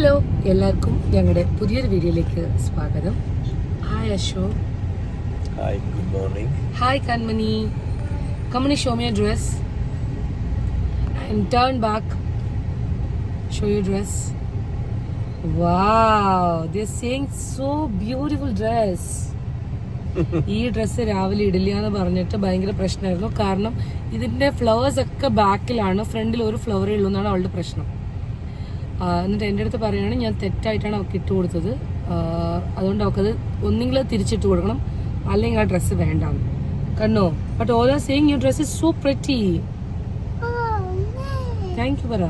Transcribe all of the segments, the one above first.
Hello, എല്ലാവർക്കും ഞങ്ങളുടെ പുതിയൊരു വീഡിയോയിലേക്ക് സ്വാഗതം. Hi Asho. Hi, good morning. Hi Kanmani. Kamani, show me your dress and turn back. Show your dress. Wow, they're saying so beautiful dress. ഈ dress രാവിലെ ഇടില്ല എന്ന് പറഞ്ഞിട്ട് ഭയങ്കര പ്രശ്നമായിരുന്നു. കാരണം ഇതിന്റെ ഫ്ലവേഴ്സ് ഒക്കെ ബാക്കിലാണ്, ഫ്രണ്ടിൽ ഒരു ഫ്ലവറേ ഉള്ളൂ എന്നാണ് അവളുടെ പ്രശ്നം. എന്നിട്ട് എൻ്റെ അടുത്ത് പറയുകയാണ് ഞാൻ തെറ്റായിട്ടാണ് അവൾക്ക് ഇട്ട് കൊടുത്തത്, അതുകൊണ്ട് അവൾക്കത് ഒന്നെങ്കിൽ തിരിച്ചിട്ട് കൊടുക്കണം അല്ലെങ്കിൽ ആ ഡ്രസ്സ് വേണ്ടാന്ന്. കണ്ണോ, but all are saying your dress is so pretty. Thank you പറ.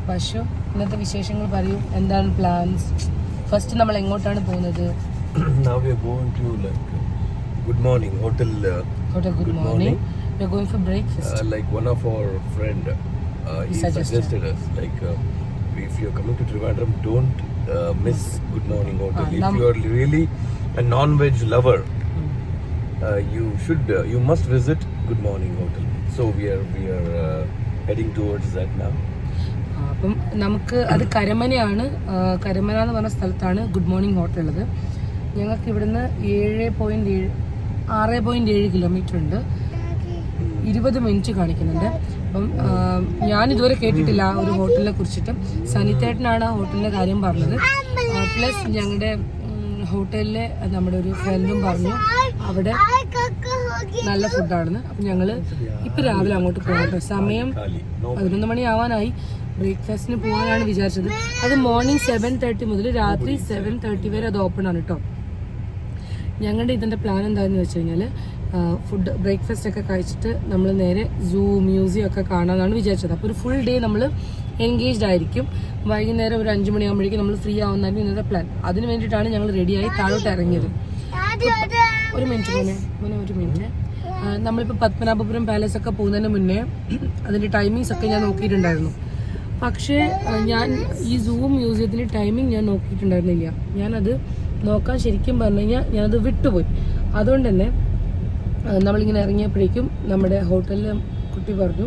പക്ഷോ ഇന്നത്തെ വിശേഷങ്ങൾ പറയൂ, എന്താണ് പ്ലാൻസ്? ഫസ്റ്റ് നമ്മൾ എങ്ങോട്ടാണ് പോകുന്നത്? Now we are going to good morning hotel. Good morning. We are going for breakfast. Like one of our friend, he suggested us if you are coming to Trivandrum, don't miss Good Morning Hotel. If you are really a non-veg lover, you must visit Good Morning Hotel. So we are heading towards that now. അപ്പം നമുക്ക് അത് കരമനയാണ്. കരമന എന്ന് പറഞ്ഞ സ്ഥലത്താണ് good morning hotel ഉള്ളത്. ഞങ്ങൾക്ക് ഇവിടുന്ന് 6.7 kilometre ഉണ്ട്. 20 മിനിറ്റ് കാണിക്കുന്നുണ്ട്. അപ്പം ഞാൻ ഇതുവരെ കേട്ടിട്ടില്ല ആ ഒരു ഹോട്ടലിനെ കുറിച്ചിട്ട്. സനിത്തേട്ടനാണ് ആ ഹോട്ടലിന്റെ കാര്യം പറഞ്ഞത്. പ്ലസ് ഞങ്ങളുടെ ഹോട്ടലിലെ നമ്മുടെ ഒരു ഫ്രണ്ടും പറഞ്ഞു അവിടെ നല്ല ഫുഡാണെന്ന്. അപ്പം ഞങ്ങൾ ഇപ്പം രാവിലെ അങ്ങോട്ട് പോകട്ടെ. സമയം 11 മണി ആവാനായി. ബ്രേക്ക്ഫാസ്റ്റിന് പോകാനാണ് വിചാരിച്ചത്. അത് മോർണിംഗ് 7:30 മുതൽ രാത്രി 7:30 വരെ അത് ഓപ്പൺ ആണ് കേട്ടോ. ഞങ്ങളുടെ ഇതിൻ്റെ പ്ലാൻ എന്താണെന്ന് വെച്ച് കഴിഞ്ഞാൽ ഫുഡ് ബ്രേക്ക്ഫാസ്റ്റ് ഒക്കെ കഴിച്ചിട്ട് നമ്മൾ നേരെ സൂ മ്യൂസിയം ഒക്കെ കാണാമെന്നാണ് വിചാരിച്ചത്. അപ്പോൾ ഒരു ഫുൾ ഡേ നമ്മൾ എൻഗേജ്ഡ് ആയിരിക്കും. വൈകുന്നേരം ഒരു 5 മണിയാകുമ്പോഴേക്കും നമ്മൾ ഫ്രീ ആവുന്നതാണ് ഇന്നത്തെ പ്ലാൻ. അതിന് വേണ്ടിയിട്ടാണ് ഞങ്ങൾ റെഡിയായി താഴോട്ട് ഇറങ്ങിയത്. ഒരു മിനിറ്റ്. നമ്മളിപ്പോൾ പത്മനാഭപുരം പാലസ് ഒക്കെ പോകുന്നതിന് മുന്നേ അതിൻ്റെ ടൈമിങ്സ് ഒക്കെ ഞാൻ നോക്കിയിട്ടുണ്ടായിരുന്നു. പക്ഷേ ഞാൻ ഈ സൂ മ്യൂസിയത്തിൻ്റെ ടൈമിംഗ് ഞാൻ നോക്കിയിട്ടുണ്ടായിരുന്നില്ല. ഞാനത് നോക്കാൻ ശരിക്കും പറഞ്ഞു കഴിഞ്ഞാൽ ഞാനത് വിട്ടുപോയി. അതുകൊണ്ട് തന്നെ നമ്മളിങ്ങനെ ഇറങ്ങിയപ്പോഴേക്കും നമ്മുടെ ഹോട്ടലിലെ കുട്ടി പറഞ്ഞു,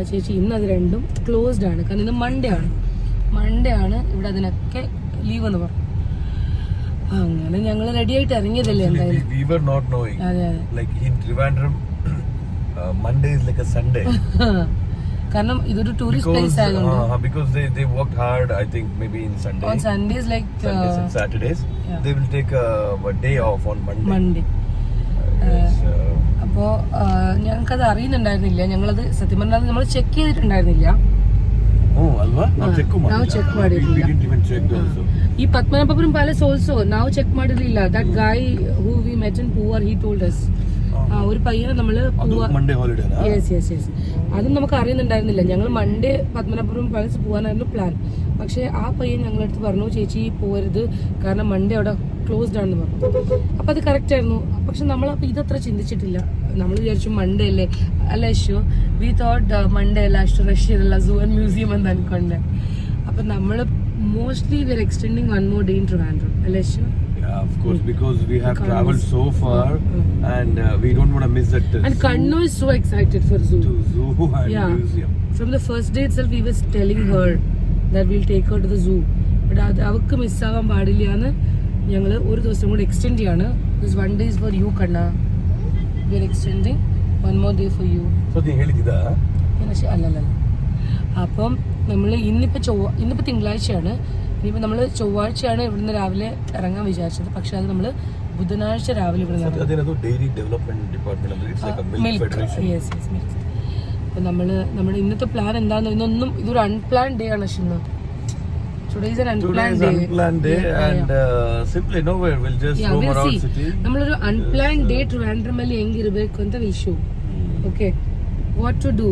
ചേച്ചി ഇന്ന് അത് രണ്ടും ക്ലോസ്ഡ് ആണ്, കാരണം ഇന്ന് മൺഡേ ആണ് ഇവിടെ അതിനൊക്കെ ലീവ് എന്ന് പറഞ്ഞു. അങ്ങനെ ഞങ്ങൾ റെഡി ആയിട്ട് ഇറങ്ങിയതല്ലേ എന്തായാലും. കാരണം ഇതൊരു ടൂറിസ്റ്റ് പ്ലേസ് ആയതുകൊണ്ട്. Because they worked hard, I think maybe in Sunday. On Sundays Sundays and Saturdays, they will take a day off on Monday. അപ്പോ ഞങ്ങൾക്കത് അറിയുന്നുണ്ടായിരുന്നില്ല. ഞങ്ങളത് സത്യം പറഞ്ഞാൽ നമ്മൾ ചെക്ക് ചെയ്തിട്ടുണ്ടായിരുന്നില്ല. ನಾವು ಚೆಕ್ ಮಾಡಿರಲಿಲ್ಲ. ಈ ಪದ್ಮನಾಭಪುರಂ ಪ್ಯಾಲೇಸ್ ಆಲ್ಸೋ ನಾವು ಚೆಕ್ ಮಾಡಿರಲಿಲ್ಲ. That ಗಾಯ್ who we met in poor he told us. ഒരു പയ്യനെ നമ്മള് യെസ് അതും നമുക്ക് അറിയുന്നുണ്ടായിരുന്നില്ല. ഞങ്ങൾ മൺഡേ പത്മനാഭപുരം പാലസ് പോകാനായിരുന്നു പ്ലാൻ. പക്ഷെ ആ പയ്യൻ ഞങ്ങളടുത്ത് പറഞ്ഞു, ചേച്ചി പോകരുത്, കാരണം മൺഡേ അവിടെ ക്ലോസ്ഡ് ആണെന്ന് പറഞ്ഞു. അപ്പൊ അത് കറക്റ്റ് ആയിരുന്നു. പക്ഷെ നമ്മളപ്പോ ഇതത്ര ചിന്തിച്ചിട്ടില്ല. നമ്മൾ വിചാരിച്ചു മൺഡേ അല്ലേ, അല്ല ഷോ വി തോട്ട് മൺഡേ അല്ല, അಷ್ಟು ರಶ್ ಇರಲ್ಲ ಝೂ ಅಂಡ್ ಮ್ಯೂಸಿಯಂ ಅಂತ ಅನ್ಕೊಂಡೆ. ಅಪ್ಪ നമ്മൾ mostly we are extending 1 more day in Trivandrum, അല്ലേ ഷോ? Yeah, of course, because we have traveled so far and we don't want to miss that. And Kannu is so excited for zoo. To zoo and museum. From the first day itself we was telling her that we'll take her to the zoo. But avukku miss ആവാൻ പാടില്ലാന്ന് ഞങ്ങൾ ഒരു ദിവസം കൂടി extend ചെയ്യാണ്. This one day is for you, Kanna. We are extending 1 more day for you. So നീ ಹೇಳಿದಿದಾ? അല്ലല്ല. അപ്പം നമ്മൾ ഇന്നിപ്പോൾ തിങ്കളാഴ്ചയാണ്. ഇനിയിപ്പോൾ നമ്മൾ ചൊവ്വാഴ്ചയാണ് ഇവിടുന്ന് രാവിലെ ഇറങ്ങാൻ വിചാരിച്ചത്. പക്ഷെ അത് നമ്മൾ ബുധനാഴ്ച രാവിലെ ഇവിടെ അപ്പം നമ്മുടെ ഇന്നത്തെ പ്ലാൻ എന്താണെന്ന് ഇന്നൊന്നും ഇതൊരു അൺപ്ലാൻ ഡേ ആണ്. ഷിന്ന് നമ്മളൊരു അൺപ്ലാൻ ഡേ ട്രിവാൻഡ്രമಲ್ಲಿ ಹೆಂಗಿರಬೇಕು ಅಂತ will show. Okay, what to do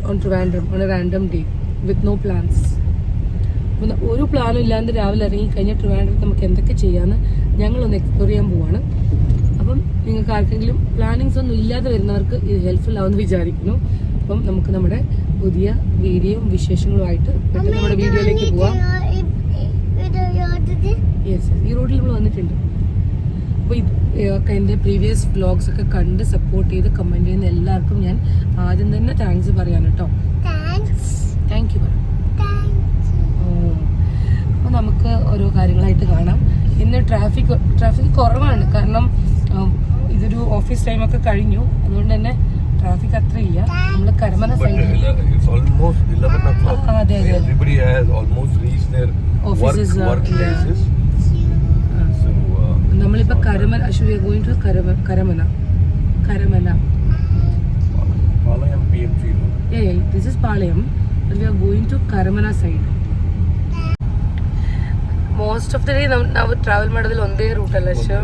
on Trivandrum on a random day with no plans. ഒരു പ്ലാനും ഇല്ലാണ്ട് രാവിലെ ഇറങ്ങി കഴിഞ്ഞാൽ ട്രിവാൻഡ്രത്ത് നമുക്ക് എന്തൊക്കെ ചെയ്യാമെന്ന് ഞങ്ങളൊന്ന് എക്സ്പ്ലോർ ചെയ്യാൻ പോവാണ്. അപ്പം നിങ്ങൾക്ക് ആർക്കെങ്കിലും പ്ലാനിങ്സ് ഒന്നും ഇല്ലാതെ വരുന്നവർക്ക് ഇത് ഹെൽപ്ഫുൾ ആവുമെന്ന് വിചാരിക്കുന്നു. അപ്പം നമുക്ക് നമ്മുടെ പുതിയ വീഡിയോയും വിശേഷങ്ങളുമായിട്ട് പെട്ടെന്ന് നമ്മുടെ വീഡിയോയിലേക്ക് പോവാം. യെസ്, ഈ റോഡിൽ നമ്മൾ വന്നിട്ടുണ്ട്. അപ്പോൾ എൻ്റെ പ്രീവിയസ് വ്ലോഗ്സ് ഒക്കെ കണ്ട് സപ്പോർട്ട് ചെയ്ത് കമൻറ്റ് ചെയ്യുന്ന എല്ലാവർക്കും ഞാൻ ആദ്യം തന്നെ താങ്ക്സ് പറയാൻ കേട്ടോ. Thank you. കാര്യങ്ങളായിട്ട് കാണാം. ഇന്ന് ട്രാഫിക് കുറവാണ്, കാരണം ഇതൊരു ഓഫീസ് ടൈമൊക്കെ കഴിഞ്ഞു, അതുകൊണ്ട് തന്നെ ട്രാഫിക് അത്ര ഇല്ല. നമ്മൾ കരമന സൈഡിൽ അതെ നമ്മളിപ്പോ Karamana going to Karamana this is Palayam, but we are going to Karamana side. Most of the day ನಾವು ട്രാവൽ ಮಾಡೋದಿൽ ഒരേ റൂട്ടല്ല, പക്ഷേ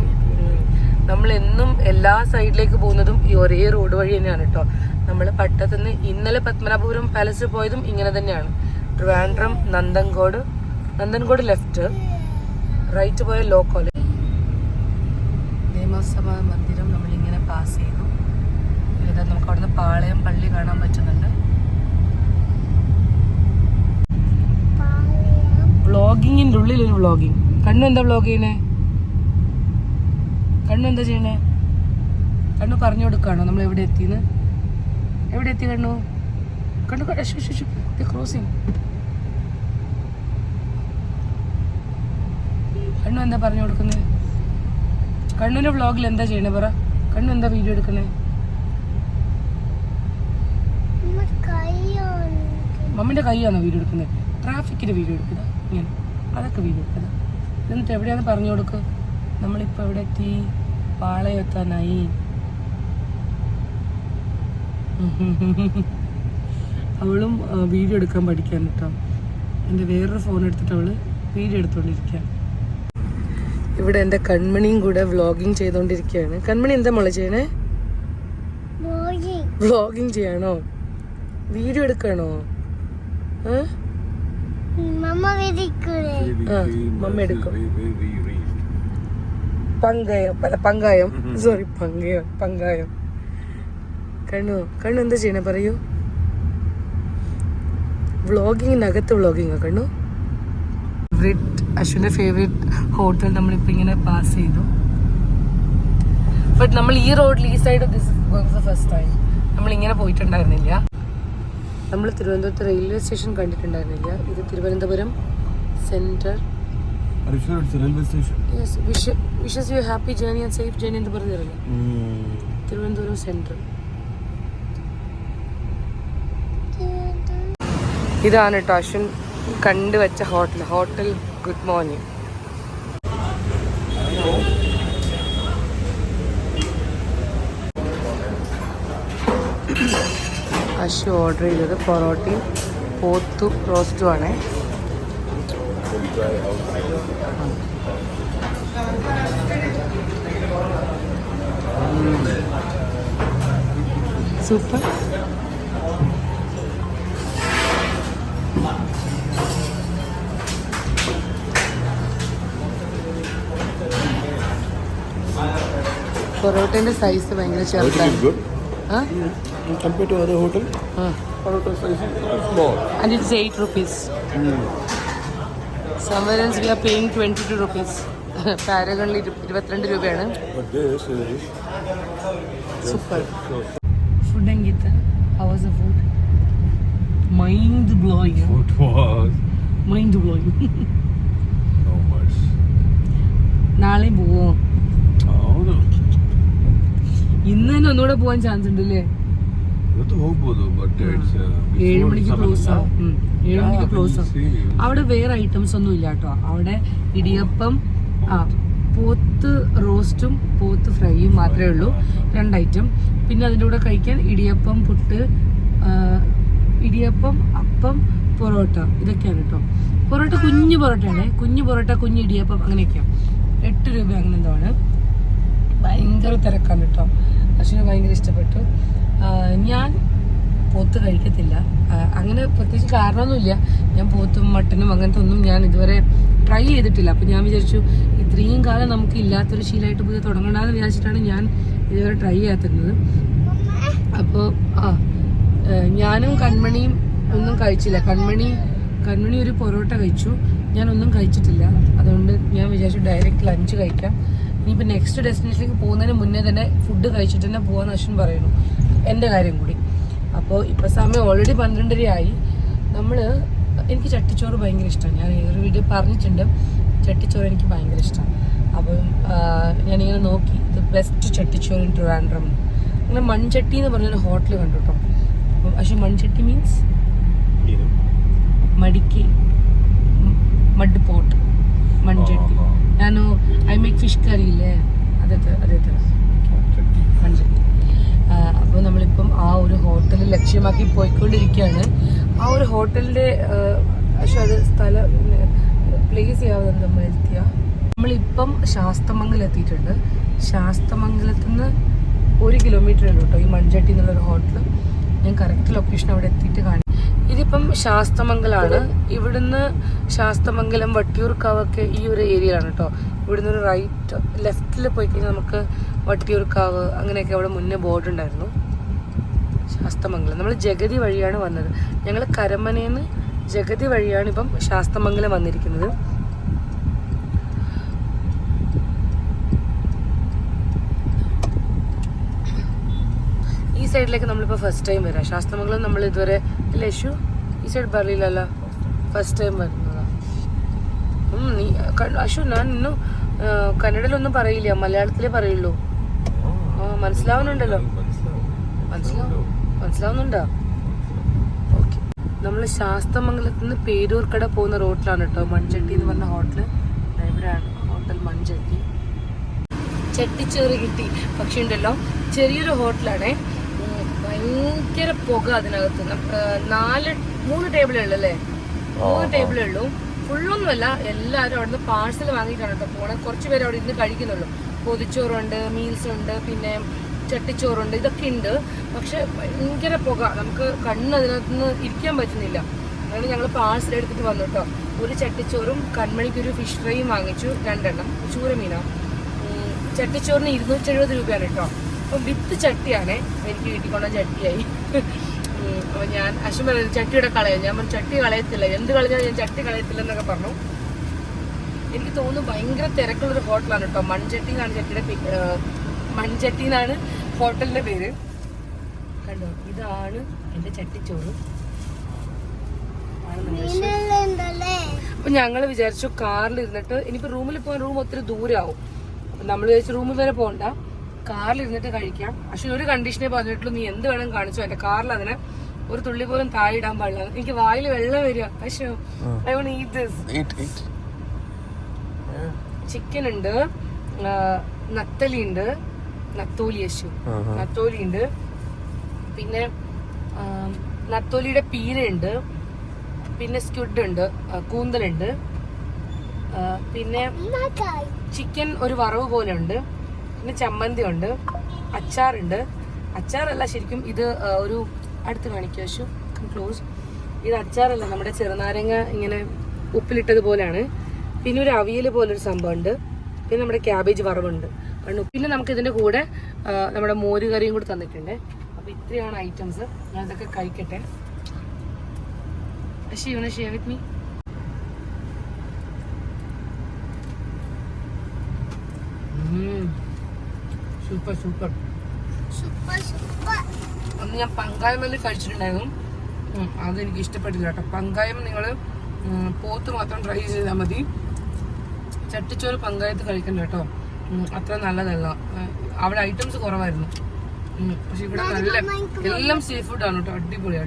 നമ്മൾ എന്നും എല്ലാ സൈഡിലേക്ക് പോകുന്നതും ഈ ഒരേ റോഡ് വഴി തന്നെയാണ് കേട്ടോ. നമ്മൾ പട്ടത്തുനിന്ന് ഇന്നലെ പത്മനാഭപുരം പാലസിൽ പോയതും ഇങ്ങനെ തന്നെയാണ്. ട്രിവാൻഡ്രം നന്ദൻകോട് ലെഫ്റ്റ്, റൈറ്റ് പോയ ലോ കോളേജ്. നിയമസഭാ മന്ദിരം നമ്മളിങ്ങനെ പാസ് ചെയ്തു. നമുക്ക് അവിടുന്ന് പാളയം പള്ളി കാണാൻ പറ്റുന്നുണ്ട്. വ്ളോഗിങ്ങിൻ്റെ ഉള്ളിലൊരു വ്ളോഗിങ്. കണ്ണു എന്താ വ്ളോഗ് ചെയ്യണേ? കണ്ണു എന്താ ചെയ്യണേ? കണ്ണു പറഞ്ഞു കൊടുക്കുകയാണോ നമ്മൾ എവിടെ എത്തിന്ന്? എവിടെ എത്തി കണ്ണു? ക്രോസിങ്. കണ്ണു എന്താ പറഞ്ഞു കൊടുക്കുന്നത്? കണ്ണുവിൻ്റെ വ്ളോഗിൽ എന്താ ചെയ്യണേ പറ? കണ്ണു എന്താ വീഡിയോ എടുക്കണേ? മമ്മിൻ്റെ കൈയാണോ വീഡിയോ എടുക്കുന്നത്? ട്രാഫിക്കിൻ്റെ വീഡിയോ എടുക്കുക, ഇങ്ങനെ അതൊക്കെ വീഡിയോ എടുക്കുക. എന്നിട്ട് എവിടെയാണെന്ന് പറഞ്ഞു കൊടുക്കുക. നമ്മളിപ്പോൾ എവിടെ എത്തി? പാളയം എത്താനായി. അവളും വീഡിയോ എടുക്കാൻ പഠിക്കാൻ കേട്ടോ. എൻ്റെ വേറൊരു ഫോൺ എടുത്തിട്ട് അവൾ വീഡിയോ എടുത്തുകൊണ്ടിരിക്കുക. ഇവിടെ എൻ്റെ കൺമണിയും കൂടെ വ്ളോഗിങ് ചെയ്തുകൊണ്ടിരിക്കുകയാണ്. കൺമണി എന്താ മോളെ ചെയ്യണേ? വ്ളോഗിങ് ചെയ്യാണോ? വീഡിയോ എടുക്കണോ? മമ്മ എടുക്കും. പങ്കായം. കണ്ണു എന്താ ചെയ്യണേ പറയൂ? വ്ളോഗിങ്ങിനകത്ത് വ്ളോഗിങ്ങാ കണ്ണു. അശ്വിൻ്റെ ഫേവറേറ്റ് ഹോട്ടൽ നമ്മളിപ്പോൾ ഇങ്ങനെ പാസ് ചെയ്തു. ബട്ട് നമ്മൾ ഈ റോഡിൽ ഈ side this was first time. നമ്മളിങ്ങനെ പോയിട്ടുണ്ടായിരുന്നില്ല. നമ്മൾ തിരുവനന്തപുരത്ത് റെയിൽവേ സ്റ്റേഷൻ കണ്ടിട്ടുണ്ടായിരുന്നില്ല. ഇത് Thiruvananthapuram central. Wishes you happy journey and safe journey എന്ന് പറഞ്ഞില്ല. തിരുവനന്തപുരം സെൻട്രൽ. ഇതാണ് കേട്ടോ അശ്വിൻ കണ്ടുവച്ച hotel good morning. Ashwa order ചെയ്തത് പൊറോട്ടയും പോത്തു റോസ്റ്റും ആണ്. സൂപ്പർ. പൊറോട്ടേൻ്റെ സൈസ് ഭയങ്കര ചെറുതാണ്. Compared to other hotel, Parotta size is small. And it's 8 rupees. Somewhere else we are paying 22 rupees. Paragon 22 രൂപയാണ്. But this is super. Food engita. How was the food? Mind blowing. Food was mind blowing. so much. നാളെ പോവോ? ഇന്ന് തന്നെ ഒന്നുകൂടെ പോവാൻ chance ഉണ്ട് അല്ലേ? 7 മണിക്ക് ക്ലോസ് ആവും. 7 മണിക്ക് ക്ലോസ് ആവും. അവിടെ വേറെ ഐറ്റംസ് ഒന്നും ഇല്ല കേട്ടോ. അവിടെ ഇടിയപ്പം, പോത്ത് റോസ്റ്റും പോത്ത് ഫ്രൈയും മാത്രമേ ഉള്ളൂ, 2 ഐറ്റം. പിന്നെ അതിൻ്റെ കൂടെ കഴിക്കാൻ ഇടിയപ്പം, പുട്ട്, അപ്പം, പൊറോട്ട, ഇതൊക്കെയാണ് കേട്ടോ. പൊറോട്ട കുഞ്ഞു പൊറോട്ടയാണ്. കുഞ്ഞു പൊറോട്ട, കുഞ്ഞു ഇടിയപ്പം, അങ്ങനെയൊക്കെയാണ്. 8 രൂപ അങ്ങനെ എന്തോ ആണ്. ഭയങ്കര തിരക്കാണ് കേട്ടോ. അശ്വിന് ഭയങ്കര ഇഷ്ടപ്പെട്ടു. ഞാൻ പോത്ത് കഴിക്കത്തില്ല, അങ്ങനെ പ്രത്യേകിച്ച് കാരണമൊന്നുമില്ല. ഞാൻ പോത്തും മട്ടനും അങ്ങനത്തെ ഒന്നും ഞാൻ ഇതുവരെ ട്രൈ ചെയ്തിട്ടില്ല. അപ്പം ഞാൻ വിചാരിച്ചു ഇത്രയും കാലം നമുക്ക് ഇല്ലാത്തൊരു ശീലമായിട്ട് പുതിയ തുടങ്ങണമെന്ന് വിചാരിച്ചിട്ടാണ് ഞാൻ ഇതുവരെ ട്രൈ ചെയ്യാത്തിരുന്നത്. അപ്പോൾ ഞാനും കൺമണിയും ഒന്നും കഴിച്ചില്ല. കൺമണി ഒരു പൊറോട്ട കഴിച്ചു, ഞാനൊന്നും കഴിച്ചിട്ടില്ല. അതുകൊണ്ട് ഞാൻ വിചാരിച്ചു ഡയറക്റ്റ് ലഞ്ച് കഴിക്കാം. ഇനിയിപ്പോൾ നെക്സ്റ്റ് ഡെസ്റ്റിനേഷനിലേക്ക് പോകുന്നതിന് മുന്നേ തന്നെ ഫുഡ് കഴിച്ചിട്ട് തന്നെ പോകാൻ അശ്വിൻ പറയുന്നു, എൻ്റെ കാര്യം കൂടി. അപ്പോൾ ഇപ്പോൾ സമയം ഓൾറെഡി 12:30 ആയി. എനിക്ക് ചട്ടിച്ചോറ് ഭയങ്കര ഇഷ്ടമാണ്. ഞാൻ ഒരു വീഡിയോ പറഞ്ഞിട്ടുണ്ട്. ചട്ടിച്ചോറ് എനിക്ക് ഭയങ്കര ഇഷ്ടമാണ്. അപ്പം ഞാനിങ്ങനെ നോക്കി ദ ബെസ്റ്റ് ചട്ടിച്ചോറ് ഇൻ ട്രിവാൻഡ്രം. അങ്ങനെ മൺചട്ടി എന്ന് പറഞ്ഞൊരു ഹോട്ടൽ കണ്ടു കേട്ടോ. അപ്പം പക്ഷെ മൺചട്ടി മീൻസ് മടിക്ക് മഡ് പോട്ട് മൺചട്ടി. ನಾನು ಐ ಮೇಕ್ ഫിഷ് കറി ഇല്ലേ, അതേ തരം മൺചട്ടി. അപ്പോൾ നമ്മളിപ്പം ആ ഒരു ഹോട്ടൽ ലക്ഷ്യമാക്കി പോയിക്കൊണ്ടിരിക്കുകയാണ്. ആ ഒരു ഹോട്ടലിൻ്റെ പക്ഷെ അത് പ്ലേസ് ചെയ്യാതെ നമ്മൾ എത്തിയ നമ്മളിപ്പം ശാസ്തമംഗലം എത്തിയിട്ടുണ്ട്. ശാസ്തമംഗലത്ത് നിന്ന് 1 കിലോമീറ്റർ ഉള്ളൂ കേട്ടോ ഈ മൺചട്ടി എന്നുള്ളൊരു ഹോട്ടൽ. ഞാൻ കറക്റ്റ് ലൊക്കേഷൻ അവിടെ എത്തിയിട്ട് കാണും. ഇതിപ്പം ശാസ്തമംഗലാണ്. ഇവിടുന്ന് ശാസ്തമംഗലം വട്ടിയൂർക്കാവൊക്കെ ഈ ഒരു ഏരിയയിലാണ് കേട്ടോ. ഇവിടുന്ന് ഒരു ലെഫ്റ്റിൽ പോയി കഴിഞ്ഞാൽ നമുക്ക് വട്ടിയൂർക്കാവ് അങ്ങനെയൊക്കെ അവിടെ മുന്നേ ബോർഡ് ഉണ്ടായിരുന്നു. ശാസ്തമംഗലം നമ്മൾ ജഗതി വഴിയാണ് വന്നത്. ഞങ്ങൾ കരമനയിൽ നിന്ന് ജഗതി വഴിയാണ് ഇപ്പം ശാസ്തമംഗലം വന്നിരിക്കുന്നത്. ഈ സൈഡിലേക്ക് നമ്മളിപ്പോൾ ഫസ്റ്റ് ടൈം വരാം. ശാസ്തമംഗലം നമ്മൾ ഇതുവരെ ഇല്ല യശു ഈ സൈഡ് പറയില്ലല്ലോ, ഫസ്റ്റ് ടൈം വരുന്നതാണ്. നീ അശു ഞാൻ ഇന്നും കന്നഡയിലൊന്നും പറയില്ല, മലയാളത്തിലേ പറയുള്ളൂ. മനസ്സിലാവുന്നുണ്ടല്ലോ? മനസ്സിലാവുന്നുണ്ടോ? ഓക്കെ. നമ്മൾ ശാസ്തമംഗലത്ത് നിന്ന് പേരൂർക്കട പോകുന്ന റോഡിലാണ് കേട്ടോ മൺചട്ടി എന്ന് പറഞ്ഞ ഹോട്ടൽ. ഇവിടെയാണ് ഹോട്ടൽ മൺചട്ടി. ചട്ടിച്ചോറ് കിട്ടി. പക്ഷെ ഉണ്ടല്ലോ ചെറിയൊരു ഹോട്ടലാണേ, ഭയങ്കര പുക അതിനകത്ത്. 3 ടേബിളേ ഉള്ളൂ അല്ലേ? 3 ടേബിളേ ഉള്ളൂ. ഫുള്ളൊന്നുമല്ല, എല്ലാവരും അവിടുന്ന് പാഴ്സൽ വാങ്ങിയിട്ടാണ് കേട്ടോ പോണേ. കുറച്ച് പേര് അവിടെ ഇരുന്ന് കഴിക്കുന്നുള്ളൂ. പൊതിച്ചോറുണ്ട്, മീൽസ് ഉണ്ട്, പിന്നെ ചട്ടിച്ചോറുണ്ട്, ഇതൊക്കെ ഉണ്ട്. പക്ഷെ ഭയങ്കര പുക, നമുക്ക് കണ്ണ് അതിനകത്ത് നിന്ന് ഇരിക്കാൻ പറ്റുന്നില്ല. അങ്ങനെ ഞങ്ങൾ പാഴ്സൽ എടുത്തിട്ട് വന്നു കേട്ടോ. ഒരു ചട്ടിച്ചോറും കൺമണിക്കൊരു ഫിഷ് ഫ്രൈയും വാങ്ങിച്ചു, 2 എണ്ണം ചൂരമീനോ. ചട്ടിച്ചോറിന് 270 രൂപയാണ് കേട്ടോ. അപ്പം വിത്ത് ചട്ടിയാണേ, എനിക്ക് വീട്ടിൽ കൊണ്ട ചട്ടിയായി. അപ്പോൾ ഞാൻ അശ്വൻ പറഞ്ഞു ചട്ടിയുടെ കളയാം. ഞാൻ പറഞ്ഞു ചട്ടി കളയത്തില്ല, എന്ത് കളഞ്ഞാൽ ഞാൻ ചട്ടി കളയത്തില്ല എന്നൊക്കെ പറഞ്ഞു. എനിക്ക് തോന്നുന്നു ഭയങ്കര തിരക്കുള്ളൊരു ഹോട്ടലാണ് കേട്ടോ. മൺചട്ടി എന്നാണ് ഹോട്ടലിന്റെ പേര്. കണ്ടോ, ഇതാണ് എൻ്റെ ചട്ടിച്ചോറ്. അപ്പൊ ഞങ്ങൾ വിചാരിച്ചു കാറിൽ ഇരുന്നിട്ട്, ഇനിയിപ്പോ റൂമിൽ പോകാൻ റൂം ഒത്തിരി ദൂരമാവും. അപ്പൊ നമ്മൾ വിചാരിച്ചു റൂമിൽ വരെ പോകണ്ട, കാറിൽ ഇരുന്നിട്ട് കഴിക്കാം. പക്ഷെ ഒരു കണ്ടീഷനെ പറഞ്ഞിട്ടുള്ളൂ, നീ എന്ത് വേണം കാണിച്ചു, എന്റെ കാറിൽ അതിനെ ഒരു തുള്ളി പോലും താഴെ ഇടാൻ പാടില്ല. എനിക്ക് വായിൽ വെള്ളം വരിക. പക്ഷേ I won't eat this. Chicken ഉണ്ട്, നത്തലി ഉണ്ട്, നത്തോലി ഉണ്ട്, പിന്നെ നത്തോലിയുടെ പീരയുണ്ട്, പിന്നെ സ്ക്വിഡ് ഉണ്ട്, കൂന്തലുണ്ട്, പിന്നെ ചിക്കൻ ഒരു വറവ് പോലെ ഉണ്ട്, പിന്നെ ചമ്മന്തി ഉണ്ട്, അച്ചാറുണ്ട്. അച്ചാറല്ല ശരിക്കും ഇത് ഒരു അടുത്ത് കാണിക്കാശു ക്ലോസ്. ഇത് അച്ചാറല്ല, നമ്മുടെ ചെറുനാരങ്ങ ഇങ്ങനെ ഉപ്പിലിട്ടത് പോലെയാണ്. പിന്നെ ഒരു അവിയൽ പോലൊരു സംഭവമുണ്ട്, പിന്നെ നമ്മുടെ ക്യാബേജ് വറവുണ്ട്. പിന്നെ നമുക്ക് ഇതിൻ്റെ കൂടെ നമ്മുടെ മോര് കറിയും കൂടി തന്നിട്ടുണ്ട്. അപ്പോൾ ഇത്രയാണ് ഐറ്റംസ്. ഞാൻ ഇതൊക്കെ കഴിക്കട്ടെ. She wanna share with me? Super. അന്ന് ഞാൻ പങ്കായം എല്ലാം കഴിച്ചിട്ടുണ്ടായിരുന്നു, അതെനിക്ക് ഇഷ്ടപ്പെട്ടില്ല കേട്ടോ. പങ്കായം നിങ്ങൾ പോത്ത് മാത്രം ട്രൈ ചെയ്താൽ മതി. ചട്ടിച്ചോറ് പങ്കായത്ത് കഴിക്കണ്ട കേട്ടോ, അത്ര നല്ലതല്ല. അവിടെ ഐറ്റംസ് കുറവായിരുന്നു. പക്ഷെ ഇവിടെ നല്ല എല്ലാം സീ ഫുഡാണ് കേട്ടോ. അടിപൊളി.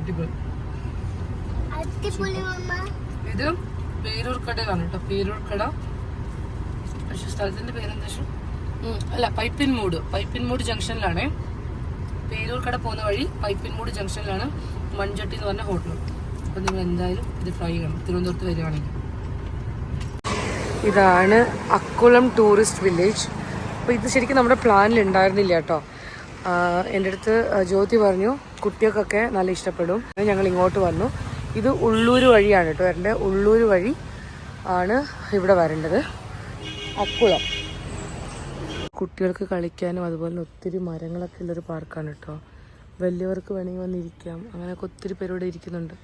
ഇത് പേരൂർക്കടയിലാണ് കേട്ടോ, പേരൂർക്കട. പക്ഷെ സ്ഥലത്തിന്റെ പേരെന്താ? അല്ല, പൈപ്പിൻമൂട് ജംഗ്ഷനിലാണ്. പേരൂർക്കട പോകുന്ന വഴി പൈപ്പിൻമൂട് ജംഗ്ഷനിലാണ് മൺചട്ടി എന്ന് പറഞ്ഞ ഹോട്ടൽ. അപ്പം നിങ്ങൾ എന്തായാലും ഇത് ട്രൈ ചെയ്യണം തിരുവനന്തപുരത്ത് വരികയാണെങ്കിൽ. ഇതാണ് അക്കുളം ടൂറിസ്റ്റ് വില്ലേജ്. അപ്പോൾ ഇത് ശരിക്കും നമ്മുടെ പ്ലാനിൽ ഉണ്ടായിരുന്നില്ല കേട്ടോ. എൻ്റെ അടുത്ത് ജ്യോതി പറഞ്ഞു കുട്ടികൾക്കൊക്കെ നല്ല ഇഷ്ടപ്പെടും. ഞങ്ങൾ ഇങ്ങോട്ട് വന്നു. ഇത് ഉള്ളൂർ വഴിയാണ് കേട്ടോ വരേണ്ടത്. ഉള്ളൂർ വഴി ആണ് ഇവിടെ വരേണ്ടത്. അക്കുളം കുട്ടികൾക്ക് കളിക്കാനും അതുപോലെ ഒത്തിരി മരങ്ങളൊക്കെ ഉള്ളൊരു പാർക്കാണ് കേട്ടോ. വലിയവർക്ക് വേണമെങ്കിൽ വന്നിരിക്കാം. അങ്ങനെയൊക്കെ ഒത്തിരി പേരോടെ ഇരിക്കുന്നുണ്ട്.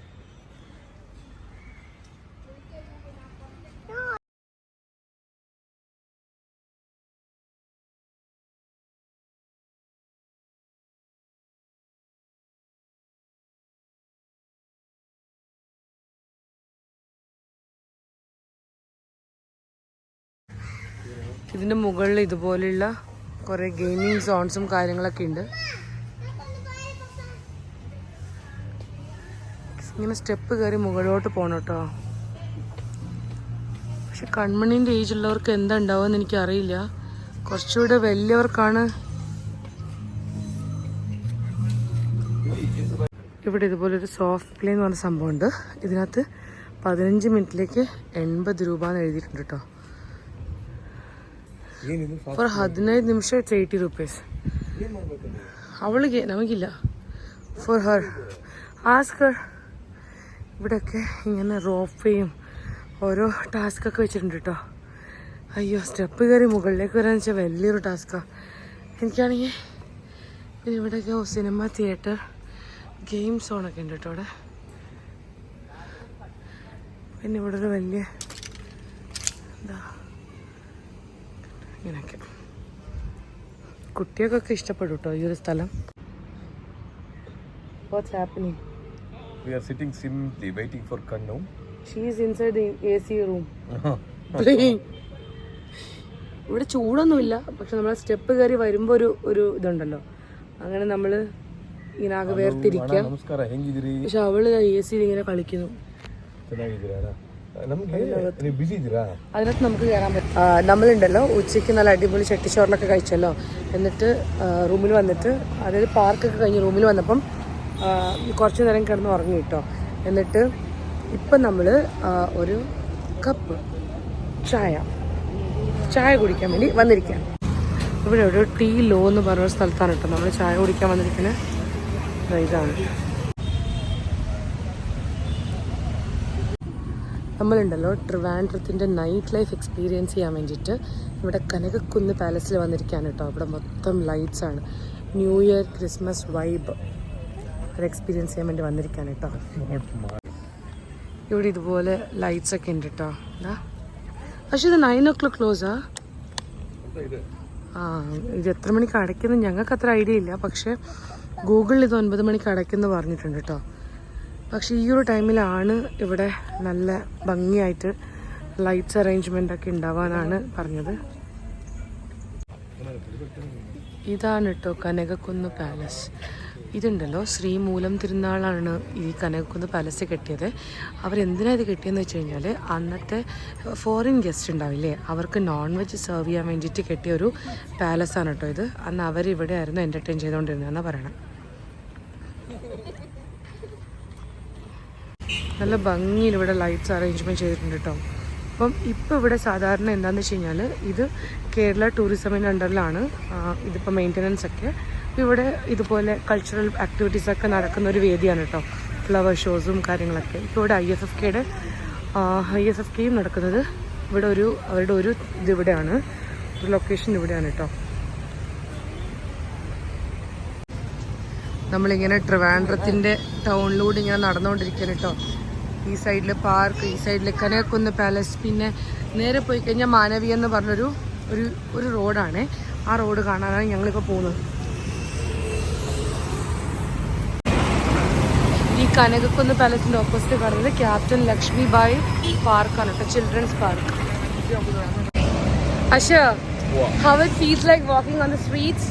ഇതിൻ്റെ മുകളിൽ ഇതുപോലെയുള്ള കുറേ ഗെയിമിങ് സോൺസും കാര്യങ്ങളൊക്കെ ഉണ്ട്. ഇങ്ങനെ സ്റ്റെപ്പ് കയറി മുകളിലോട്ട് പോകണം കേട്ടോ. പക്ഷെ കൺമണീൻ്റെ ഏജ് ഉള്ളവർക്ക് എന്താ ഉണ്ടാവുമെന്ന് എനിക്കറിയില്ല. കുറച്ചുകൂടെ വലിയവർക്കാണ്. ഇവിടെ ഇതുപോലൊരു സോഫ്റ്റ് പ്ലേ എന്ന് പറഞ്ഞ സംഭവമുണ്ട്. ഇതിനകത്ത് 15 മിനിറ്റിലേക്ക് 80 രൂപ എന്ന് എഴുതിയിട്ടുണ്ട് കേട്ടോ. ഫോർ 15 നിമിഷം 80 റുപ്പീസ്. അവൾക്ക് നമുക്കില്ല. For her asker. ഇവിടെയൊക്കെ ഇങ്ങനെ റോപ്പയും ഓരോ ടാസ്കൊക്കെ വെച്ചിട്ടുണ്ട് കേട്ടോ. അയ്യോ, സ്റ്റെപ്പ് കയറി മുകളിലേക്ക് വരാന്ന് വെച്ചാൽ വലിയൊരു ടാസ്ക്കാണ്. എനിക്കാണെങ്കിൽ പിന്നെ ഇവിടെയൊക്കെ സിനിമ തിയേറ്റർ ഗെയിം സോണൊക്കെ ഉണ്ട് കേട്ടോ അവിടെ. പിന്നെ ഇവിടെ ഒരു വലിയ എന്താ ഇങ്ങനെയൊക്കെ കുട്ടികൾക്കൊക്കെ ഇഷ്ടപ്പെടും കേട്ടോ ഈ ഒരു സ്ഥലം. What's happening? We are sitting simply waiting for Kannu. She is inside the AC room. Playing. ഇവിടെ ചൂടൊന്നുമില്ല, പക്ഷെ നമ്മൾ സ്റ്റെപ്പ് കയറി വരുമ്പോൾ ഒരു ഇതുണ്ടല്ലോ, അങ്ങനെ നമ്മൾ ഇങ്ങനെ ആകെ വേർതിരിക്കുക. പക്ഷെ അവള് AC ഇങ്ങനെ കളിക്കുന്നു. അതിനകത്ത് നമുക്ക് കയറാൻ പറ്റും. നമ്മളുണ്ടല്ലോ ഉച്ചയ്ക്ക് നല്ല അടിപൊളി ചട്ടിച്ചോറിലൊക്കെ കഴിച്ചല്ലോ. എന്നിട്ട് റൂമിൽ വന്നിട്ട്, അതായത് പാർക്കൊക്കെ കഴിഞ്ഞ് റൂമിൽ വന്നപ്പം കുറച്ച് നേരം കിടന്ന് ഉറങ്ങി കേട്ടോ. എന്നിട്ട് ഇപ്പം നമ്മൾ ഒരു കപ്പ് ചായ കുടിക്കാൻ വേണ്ടി വന്നിരിക്കുകയാണ്. ഇവിടെ ഒരു ടീ ലോ എന്ന് പറഞ്ഞൊരു സ്ഥലത്താണ് കേട്ടോ നമ്മൾ ചായ കുടിക്കാൻ വന്നിരിക്കുന്നത്. ഇതാണ് നമ്മളുണ്ടല്ലോ ട്രിവാൻഡ്രത്തിൻ്റെ നൈറ്റ് ലൈഫ് എക്സ്പീരിയൻസ് ചെയ്യാൻ വേണ്ടിയിട്ട് ഇവിടെ കനകക്കുന്ന് പാലസിൽ വന്നിരിക്കുകയാണ് കേട്ടോ. ഇവിടെ മൊത്തം ലൈറ്റ്സാണ്. ന്യൂ ഇയർ ക്രിസ്മസ് വൈബ് അത് എക്സ്പീരിയൻസ് ചെയ്യാൻ വേണ്ടി വന്നിരിക്കുകയാണ് കേട്ടോ. ഇവിടെ ഇതുപോലെ ലൈറ്റ്സ് ഒക്കെ ഉണ്ട് കേട്ടോ. പക്ഷെ ഇത് 9 o'clock ക്ലോസാ. ഇത് എത്ര മണിക്ക് അടയ്ക്കുന്നത് ഞങ്ങൾക്ക് അത്ര ഐഡിയ ഇല്ല. പക്ഷേ ഗൂഗിളിൽ ഇത് 9 മണിക്ക് അടയ്ക്കുമെന്ന് പറഞ്ഞിട്ടുണ്ട് കേട്ടോ. പക്ഷേ ഈ ഒരു ടൈമിലാണ് ഇവിടെ നല്ല ഭംഗിയായിട്ട് ലൈറ്റ്സ് അറേഞ്ച്മെൻ്റ് ഒക്കെ ഉണ്ടാവാനാണ് പറഞ്ഞത്. ഇതാണ് കേട്ടോ കനകക്കുന്ന് പാലസ്. ഇതുണ്ടല്ലോ ശ്രീമൂലം തിരുനാളാണ് ഈ കനകക്കുന്ന് പാലസ് കെട്ടിയത്. അവരെന്തിനാണ് ഇത് കെട്ടിയെന്ന് വെച്ച് കഴിഞ്ഞാൽ അന്നത്തെ ഫോറിൻ ഗസ്റ്റ് ഉണ്ടാവില്ലേ, അവർക്ക് നോൺ വെജ് സെർവ് ചെയ്യാൻ വേണ്ടിയിട്ട് കെട്ടിയ ഒരു പാലസാണ് കേട്ടോ ഇത്. അന്ന് അവരിവിടെ ആയിരുന്നു എൻ്റർടൈൻ ചെയ്തുകൊണ്ടിരുന്നതെന്നാണ് പറയണം. നല്ല ഭംഗിയിൽ ഇവിടെ ലൈറ്റ്സ് അറേഞ്ച്മെൻറ്റ് ചെയ്തിട്ടുണ്ട് കേട്ടോ. അപ്പം ഇപ്പോൾ ഇവിടെ സാധാരണ എന്താണെന്ന് വെച്ച് കഴിഞ്ഞാൽ ഇത് കേരള ടൂറിസമിൻ്റെ അണ്ടറിലാണ് ഇതിപ്പോൾ മെയിൻ്റനൻസ് ഒക്കെ. ഇവിടെ ഇതുപോലെ കൾച്ചറൽ ആക്ടിവിറ്റീസൊക്കെ നടക്കുന്ന ഒരു വേദിയാണ് കേട്ടോ. ഫ്ലവർ ഷോസും കാര്യങ്ങളൊക്കെ. ഇപ്പോൾ ഇവിടെ ISFKയും നടക്കുന്നത് ഇവിടെ അവരുടെ ഒരു ഇതിവിടെയാണ്, ഒരു ലൊക്കേഷൻ ഇവിടെയാണ് കേട്ടോ. നമ്മളിങ്ങനെ ട്രിവാൻഡ്രത്തിൻ്റെ ടൗണിലൂടെ ഇങ്ങനെ നടന്നുകൊണ്ടിരിക്കുകയാണ് കേട്ടോ. ഈ സൈഡിൽ പാർക്ക്, ഈ സൈഡിൽ കനകക്കുന്ന് പാലസ്, പിന്നെ നേരെ പോയി കഴിഞ്ഞാൽ മാനവീയ എന്ന് പറഞ്ഞൊരു റോഡാണ്. ആ റോഡ് കാണാനാണ് ഞങ്ങളിപ്പോൾ പോകുന്നത്. ഈ കനകക്കുന്ന് പാലസിൻ്റെ ഓപ്പോസിറ്റ് കാണുന്നത് ക്യാപ്റ്റൻ ലക്ഷ്മിബായി പാർക്കാണ് കേട്ടോ, children's park. Asha, how it feels like walking on the streets?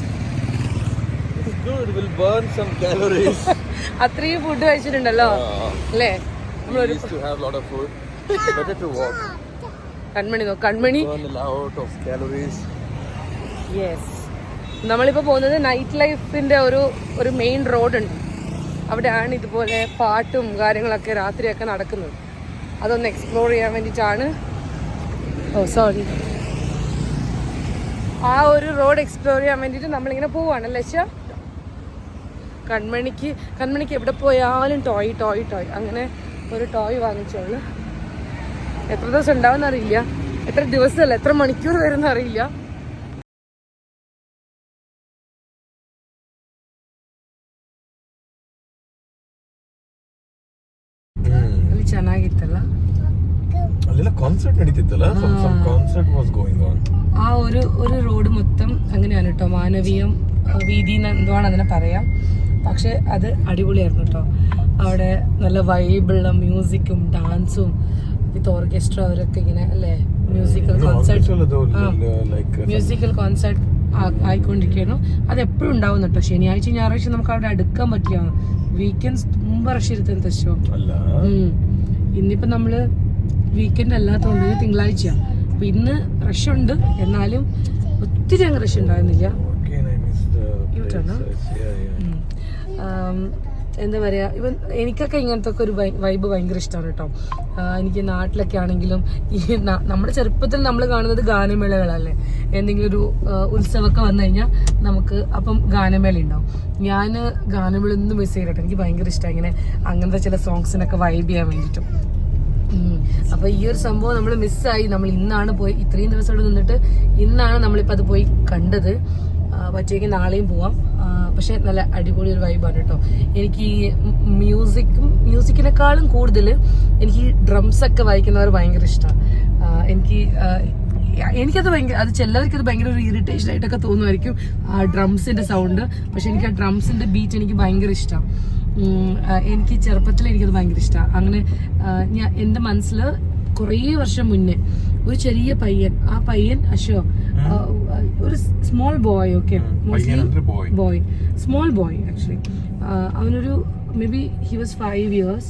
It's good, will burn some calories. അത്രയും ഫുഡ് കഴിച്ചിട്ടുണ്ടല്ലോ അല്ലേ? We used to have a lot of food. Better to walk. Kanmani burn a lot of calories. Yes. നമ്മളിപ്പോൾ പോകുന്നത് night ലൈഫിൻ്റെ ഒരു main റോഡുണ്ട്. അവിടെയാണ് ഇതുപോലെ പാട്ടും കാര്യങ്ങളൊക്കെ രാത്രിയൊക്കെ നടക്കുന്നത്. അതൊന്ന് എക്സ്പ്ലോർ ചെയ്യാൻ വേണ്ടിയിട്ടാണ്. ആ ഒരു റോഡ് എക്സ്പ്ലോർ ചെയ്യാൻ വേണ്ടിയിട്ട് നമ്മളിങ്ങനെ പോവുകയാണല്ലേ അച്ഛാ. കൺമണിക്ക് എവിടെ പോയാലും ടോയ് അങ്ങനെ ഒരു ടോയ് വാങ്ങിച്ചോളൂ. എത്ര ദിവസം ഉണ്ടാവുമെന്ന് അറിയില്ല, എത്ര ദിവസമല്ല എത്ര മണിക്കൂർ വരുമെന്ന് അറിയില്ല. ಅಲ್ಲಿ ಚೆನ್ನಾಗಿತ್ತಲ್ಲ, ಅಲ್ಲೆಲ್ಲ concert ನಡೀತಿತ್ತಲ್ಲ, some concert was going on. ആ ഒരു റോഡ് മൊത്തം അങ്ങനെയാണ് കേട്ടോ. മാനവീയം വീതി എന്തുവാണ് അതിനെ പറയാം. പക്ഷെ അത് അടിപൊളിയായിരുന്നു കേട്ടോ. അവിടെ നല്ല വൈബുള്ള മ്യൂസിക്കും ഡാൻസും വിത്ത് ഓർക്കസ്ട്ര അവരൊക്കെ ഇങ്ങനെ അല്ലേ മ്യൂസിക്കൽ കോൺസേർട്ട് ആയിക്കൊണ്ടിരിക്കുന്നു. അത് എപ്പോഴും ഉണ്ടാവും കേട്ടോ. ശനിയാഴ്ച ഞായറാഴ്ച നമുക്ക് അവിടെ അടുക്കാൻ പറ്റില്ല. വീക്കെൻഡ്സ് ತುಂಬ റഷ് ഇರುತ್ತೆ ತಶೋ. ഇന്നിപ്പോ നമ്മള് വീക്കെൻഡ് അല്ലാത്തതുകൊണ്ട് തിങ്കളാഴ്ചയാണ്. അപ്പൊ ഇന്ന് റഷ് ഉണ്ട്, എന്നാലും ഒത്തിരി അങ്ങ് റഷ് ഉണ്ടായിരുന്നില്ല. എന്താ പറയാ, ഇവൻ എനിക്കൊക്കെ ഇങ്ങനത്തെ ഒക്കെ ഒരു വൈബ് ഭയങ്കര ഇഷ്ടമാണ് കേട്ടോ. എനിക്ക് നാട്ടിലൊക്കെ ആണെങ്കിലും ഈ നമ്മുടെ ചെറുപ്പത്തിൽ നമ്മൾ കാണുന്നത് ഗാനമേളകളല്ലേ. എന്തെങ്കിലും ഒരു ഉത്സവമൊക്കെ വന്നു കഴിഞ്ഞാൽ നമുക്ക് അപ്പം ഗാനമേള ഉണ്ടാവും. ഞാൻ ഗാനമേള ഒന്നും മിസ് ചെയ്തിട്ടോ. എനിക്ക് ഭയങ്കര ഇഷ്ടമാണ് ഇങ്ങനെ അങ്ങനത്തെ ചില സോങ്സിനൊക്കെ വൈബ് ചെയ്യാൻ വേണ്ടിയിട്ടും. അപ്പൊ ഈ ഒരു സംഭവം നമ്മൾ മിസ്സായി. നമ്മൾ ഇന്നാണ് പോയി, ഇത്രയും ദിവസം അവിടെ നിന്നിട്ട് ഇന്നാണ് നമ്മളിപ്പോൾ അത് പോയി കണ്ടത്. പറ്റുമെങ്കിൽ നാളെയും പോവാം. പക്ഷെ നല്ല അടിപൊളി ഒരു വൈബാണ് കേട്ടോ. എനിക്ക് ഈ മ്യൂസിക്കിനെക്കാളും കൂടുതൽ എനിക്ക് ഈ ഡ്രംസ് ഒക്കെ വായിക്കുന്നവർ ഭയങ്കര ഇഷ്ടമാണ്. എനിക്കത് ഭയങ്കര, അത് ചിലർക്ക് അത് ഭയങ്കര ഒരു ഇറിറ്റേഷൻ ആയിട്ടൊക്കെ തോന്നുമായിരിക്കും ആ ഡ്രംസിന്റെ സൗണ്ട്. പക്ഷെ എനിക്ക് ആ ഡ്രംസിന്റെ ബീറ്റ് എനിക്ക് ഭയങ്കര ഇഷ്ടമാണ്. എനിക്ക് ചെറുപ്പത്തിൽ എനിക്കത് ഭയങ്കര ഇഷ്ടമാണ്. അങ്ങനെ എൻ്റെ മനസ്സിൽ കുറേ വർഷം മുന്നേ ഒരു ചെറിയ പയ്യൻ, ആ പയ്യൻ ഒരു small boy, okay, boy, small boy actually. അവനൊരു maybe he was 5 years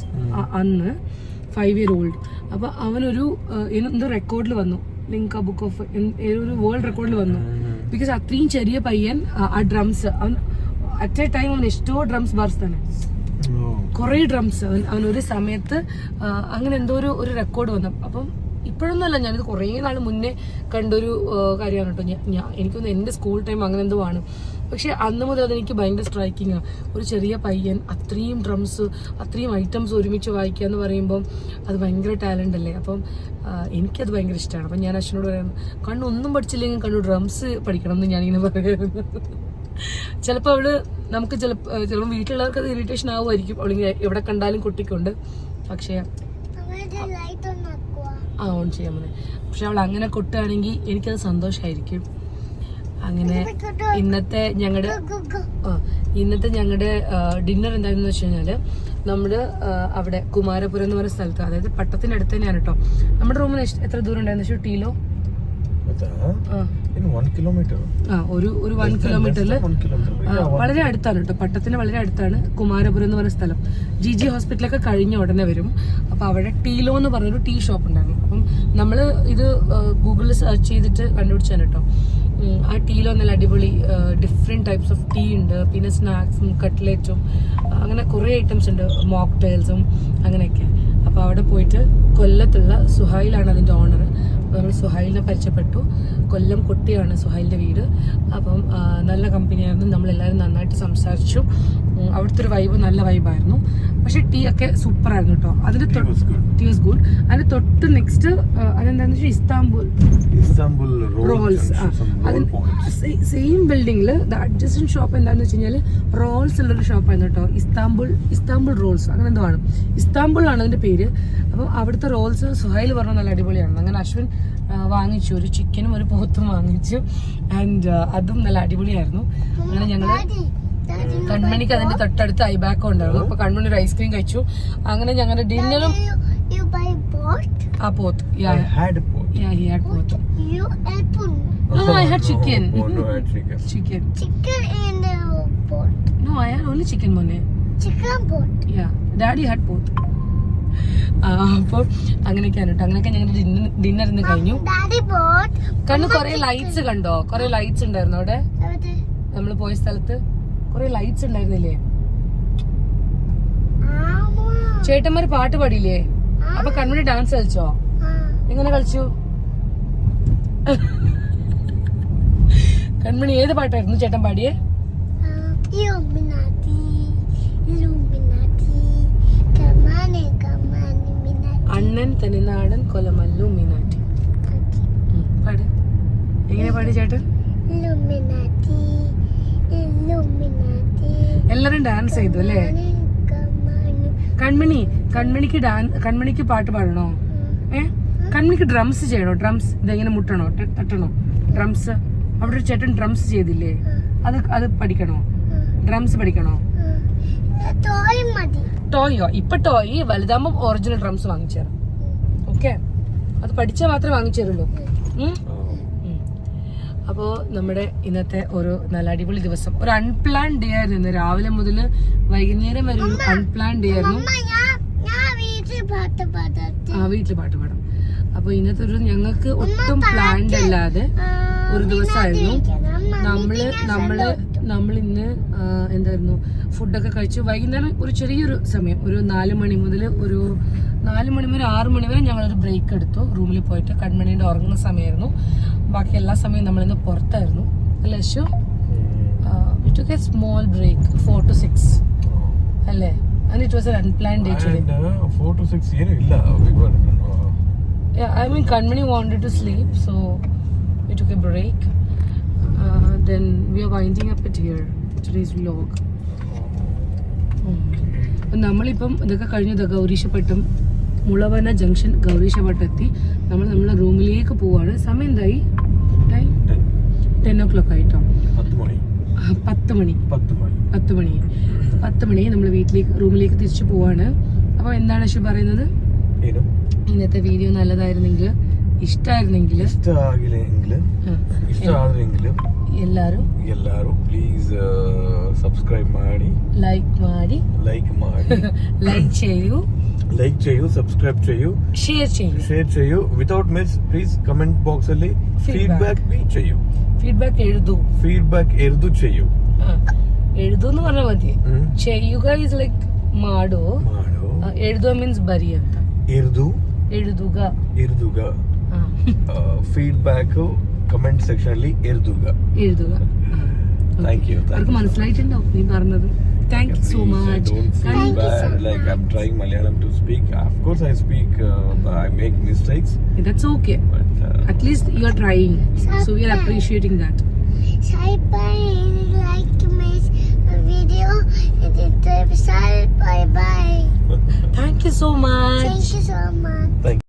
അന്ന്, 5 year old. അപ്പൊ അവനൊരു എന്തോ റെക്കോർഡിൽ വന്നു, ലിങ്ക ബുക്ക് ഓഫ് ഒരു വേൾഡ് റെക്കോർഡിൽ വന്നു. ബിക്കോസ് അത്രയും ചെറിയ പയ്യൻ ആ ഡ്രംസ്, അവൻ അറ്റ് എ ടൈം അവൻ എಷ್ಟോ ഡ്രംസ് ബാർസ്ഥാനെ, കുറേ ഡ്രംസ് അവനൊരു സമയത്ത് അങ്ങനെ എന്തോ ഒരു റെക്കോർഡ് വന്നു. അപ്പം ഇപ്പോഴൊന്നുമല്ല, ഞാനിത് കുറേ നാൾ മുന്നേ കണ്ടൊരു കാര്യമാണ് കേട്ടോ. എനിക്കൊന്ന് എൻ്റെ സ്കൂൾ ടൈം അങ്ങനെ എന്തോ ആണ്. പക്ഷെ അന്ന് മുതൽ അതെനിക്ക് ഭയങ്കര സ്ട്രൈക്കിംഗ് ആണ്. ഒരു ചെറിയ പയ്യൻ അത്രയും ഡ്രംസ്, അത്രയും ഐറ്റംസ് ഒരുമിച്ച് വായിക്കുക എന്ന് പറയുമ്പം അത് ഭയങ്കര ടാലൻ്റ് അല്ലേ. അപ്പം എനിക്കത് ഭയങ്കര ഇഷ്ടമാണ്. അപ്പം ഞാൻ അച്ഛനോട് പറയുന്നത്, കണ്ണൊന്നും പഠിച്ചില്ലെങ്കിൽ കണ്ണു ഡ്രംസ് പഠിക്കണം എന്ന് ഞാനിങ്ങനെ പറയുന്നത്. ചിലപ്പോൾ നമുക്ക് ചിലപ്പോൾ വീട്ടിലുള്ളവർക്ക് അത് ഇറിറ്റേഷൻ ആവുമായിരിക്കും, അവളിങ്ങനെ എവിടെ കണ്ടാലും കൊട്ടിക്കൊണ്ട്. പക്ഷേ ഓൺ ചെയ്യാൻ മതി. പക്ഷെ അവൾ അങ്ങനെ കൊട്ടുകയാണെങ്കിൽ എനിക്കത് സന്തോഷമായിരിക്കും. അങ്ങനെ ഇന്നത്തെ ഞങ്ങളുടെ ഡിന്നർ എന്താണെന്ന് വെച്ച് കഴിഞ്ഞാല്, നമ്മള് അവിടെ കുമാരപുരം എന്ന് പറയുന്ന സ്ഥലത്ത്, അതായത് പട്ടത്തിന്റെ അടുത്ത് തന്നെയാണ് കേട്ടോ. നമ്മുടെ റൂമിന് എത്ര ദൂരം ഉണ്ടായിരുന്നു വെച്ചാൽ ടീലോ? ഒരു 1 കിലോമീറ്ററിൽ വളരെ അടുത്താണ് കേട്ടോ. പട്ടത്തിന് വളരെ അടുത്താണ് കുമാരപുരം എന്ന് പറയുന്ന സ്ഥലം. GG ഹോസ്പിറ്റലൊക്കെ കഴിഞ്ഞ ഉടനെ വരും. അപ്പൊ അവിടെ ടീലോ എന്ന് പറഞ്ഞൊരു ടീ ഷോപ്പ് ഉണ്ടായിരുന്നു. അപ്പം നമ്മള് ഇത് ഗൂഗിളിൽ സെർച്ച് ചെയ്തിട്ട് കണ്ടുപിടിച്ചാണ് കേട്ടോ. ആ ടീലോ നല്ല അടിപൊളി ഡിഫറെന്റ് ടൈപ്സ് ഓഫ് ടീ ഉണ്ട്. പിന്നെ സ്നാക്സും കട്ട്ലേറ്റും അങ്ങനെ കുറേ ഐറ്റംസ് ഉണ്ട്, മോക്ടെയിൽസും അങ്ങനെയൊക്കെ. അപ്പൊ അവിടെ പോയിട്ട്, കൊല്ലത്തുള്ള സുഹൈലാണ് അതിന്റെ ഓണർ. നമ്മൾ സുഹൈലിനെ പരിചയപ്പെട്ടു. കൊല്ലം കൊട്ടിയാണ് സുഹൈലിന്റെ വീട്. അപ്പം നല്ല കമ്പനിയായിരുന്നു, നമ്മളെല്ലാവരും നന്നായിട്ട് സംസാരിച്ചു. അവിടുത്തെ ഒരു വൈബ് നല്ല വൈബായിരുന്നു. പക്ഷെ ടീ ഒക്കെ സൂപ്പർ ആയിരുന്നു കേട്ടോ. അതിന്റെ ടീ വാസ് ഗുഡ്. അതിന്റെ തൊട്ട് നെക്സ്റ്റ് അതെന്താന്ന് വെച്ചാൽ ഇസ്താംബുൾ റോൾസ്. സെയിം ബിൽഡിംഗിൽ അഡ്ജസ്റ്റന്റ് ഷോപ്പ് എന്താന്ന് വെച്ച് കഴിഞ്ഞാൽ റോൾസ് ഉള്ളൊരു ഷോപ്പായിരുന്നു കേട്ടോ. ഇസ്താംബുൾ റോൾസ് അങ്ങനെ എന്തോ ആണ്. ഇസ്താംബുൾ ആണ് അതിന്റെ പേര്. അപ്പോൾ അവിടുത്തെ റോൾസ് സുഹൈൽ പറഞ്ഞാൽ നല്ല അടിപൊളിയാണ്. അങ്ങനെ അശ്വിൻ വാങ്ങിച്ചു, ഒരു ചിക്കനും ഒരു പോത്തും വാങ്ങിച്ചു. ആൻഡ് അതും നല്ല അടിപൊളിയായിരുന്നു. അങ്ങനെ ഞങ്ങള് കൺമണിക്ക് അതിന്റെ തൊട്ടടുത്ത് ഐബാക്കോ ഉണ്ടായിരുന്നു. അപ്പൊ കൺമണി ഒരു ഐസ്ക്രീം കഴിച്ചു. അങ്ങനെ ഞങ്ങളുടെ ഡിന്നറും പോത്ത്. He had pork. No, I had chicken. Chicken in the pot. No, I had only chicken money. Chicken pot. Yeah, Daddy had pork. അപ്പോൾ അങ്ങനെയൊക്കെയാണ് കേട്ടോ. അങ്ങനെയൊക്കെ ഞങ്ങളുടെ ഡിന്നർ ഇന്ന് കഴിഞ്ഞു. കണ്ണു കുറെ ലൈറ്റ്സ് കണ്ടോ? കുറെ ലൈറ്റ്സ് ഉണ്ടായിരുന്നു അവിടെ. നമ്മൾ പോയ സ്ഥലത്ത് കുറെ ലൈറ്റ്സ് ഉണ്ടായിരുന്നില്ലേ? ചേട്ടന്മാര് പാട്ട് പാടിയില്ലേ? അപ്പൊ കൺമണി ഡാൻസ് കളിച്ചോ? എങ്ങനെ കളിച്ചു? കൺമണി ഏത് പാട്ടായിരുന്നു ചേട്ടൻ പാടിയേ? അണ്ണൻ തനിനാടൻ കൊലമല്ലു മീനാറ്റി. പാട്. എങ്ങനെ പാടി ചേട്ടൻ? എല്ലാരും ഡാൻസ് ചെയ്തു അല്ലേ? കൺമണിക്ക് പാട്ട് പാടണോ? കൺമണിക്ക് ഡ്രംസ് ചെയ്യണോ? ഡ്രംസ് ഇതെങ്ങനെ മുട്ടണോ, തട്ടണോ? ഡ്രംസ് അവിടെ ഒരു ചേട്ടൻ ഡ്രംസ് ചെയ്തില്ലേ? അത് പഠിക്കണോ? ഡ്രംസ് പഠിക്കണോ? ടോയോ? ഇപ്പൊ ടോയ്, വലുതാകുമ്പോ ഒറിജിനൽ ഡ്രംസ് വാങ്ങിച്ചു തരാം. ഓക്കെ, അത് പഠിച്ചാൽ മാത്രമേ വാങ്ങിച്ചു തരുള്ളൂ. Oh. അപ്പോൾ നമ്മുടെ ഇന്നത്തെ ഒരു നല്ല അടിപൊളി ദിവസം, ഒരു അൺപ്ലാൻ ഡേ ആയിരുന്നു. ഇന്ന് രാവിലെ മുതൽ വൈകുന്നേരം വരെ ഒരു അൺപ്ലാൻ ഡേ ആയിരുന്നു. വീട്ടിൽ പാട്ട് പാടാം. അപ്പൊ ഇന്നത്തെ ഒരു ഞങ്ങൾക്ക് ഒട്ടും പ്ലാൻഡ് അല്ലാതെ ഒരു ദിവസമായിരുന്നു. നമ്മളിന്ന് എന്തായിരുന്നു ഫുഡൊക്കെ കഴിച്ചു. വൈകുന്നേരം ഒരു ചെറിയൊരു സമയം, ഒരു 4 മണി മുതൽ ഒരു 4 മണി വരെ 6 മണി വരെ ഞങ്ങളൊരു ബ്രേക്ക് എടുത്തു. റൂമിൽ പോയിട്ട് കൺമണീൻ്റെ ഉറങ്ങുന്ന സമയമായിരുന്നു. ബാക്കി എല്ലാ സമയവും നമ്മളിന്ന് പുറത്തായിരുന്നു അല്ലേ Ashu? We took a small break 4 to 6 അല്ലേ? And it was an unplanned day today. And 4 to 6 ಏನಿಲ್ಲ. Yeah, I mean Kanmani wanted to sleep, so we took a break. Then we are winding up it here, today's vlog. നമ്മളിപ്പം ഇതൊക്കെ കഴിഞ്ഞത് Gowreesapattom Mulavana junction Gowreesapattom എത്തി. നമ്മളെ റൂമിലേക്ക് പോവാണ്. സമയം എന്തായി? ടൈം 10 o'clock ആയിട്ടോ. 10 മണി നമ്മൾ റൂമിലേക്ക് തിരിച്ചു പോവാണ്. അപ്പോൾ എന്താണ് അശു പറയുന്നത്? ഇന്നത്തെ വീഡിയോ നല്ലതായിരുന്നെങ്കിൽ, ഇഷ്ടമായിരുന്നെങ്കിൽ ಎಲ್ಲರೂ ಪ್ಲೀಸ್ ಸಬ್ಸ್ಕ್ರೈಬ್ ಮಾಡಿ, ಲೈಕ್ ಮಾಡಿ ಲೈಕ್ ചെയ്യൂ, ಸಬ್ಸ್ಕ್ರೈಬ್ ചെയ്യൂ, ഷെയർ ചെയ്യൂ. Without miss please comment box ಅಲ್ಲಿ ಫೀಡ್ಬ್ಯಾಕ್ ചെയ്യൂ. ഫീഡ്ബാക്ക് എഴുതു ചെയ്യൂ. എഴുതൂന്ന് പറഞ്ഞാൽ മതി. ചെയ്യുക ഇസ് ലൈക്ക് മാടോ. എഴുതുക മീൻസ് ബരി ಅಂತ. എഴുതുക. ഫീഡ്ബാക്ക് കമന്റ് സെക്ഷനിൽ എഴുതുക. Thank you. അവർക്ക് മനസ്സിലായിട്ടുണ്ടാവും നീ പറഞ്ഞത്. Thank you so much. Don't feel bad. Like I'm trying Malayalam to speak. Of course, I speak. I make mistakes. That's okay. But at least you are trying, so we are appreciating that. Like my video. Bye bye. Thank you so much. Thank you so much. Thank you.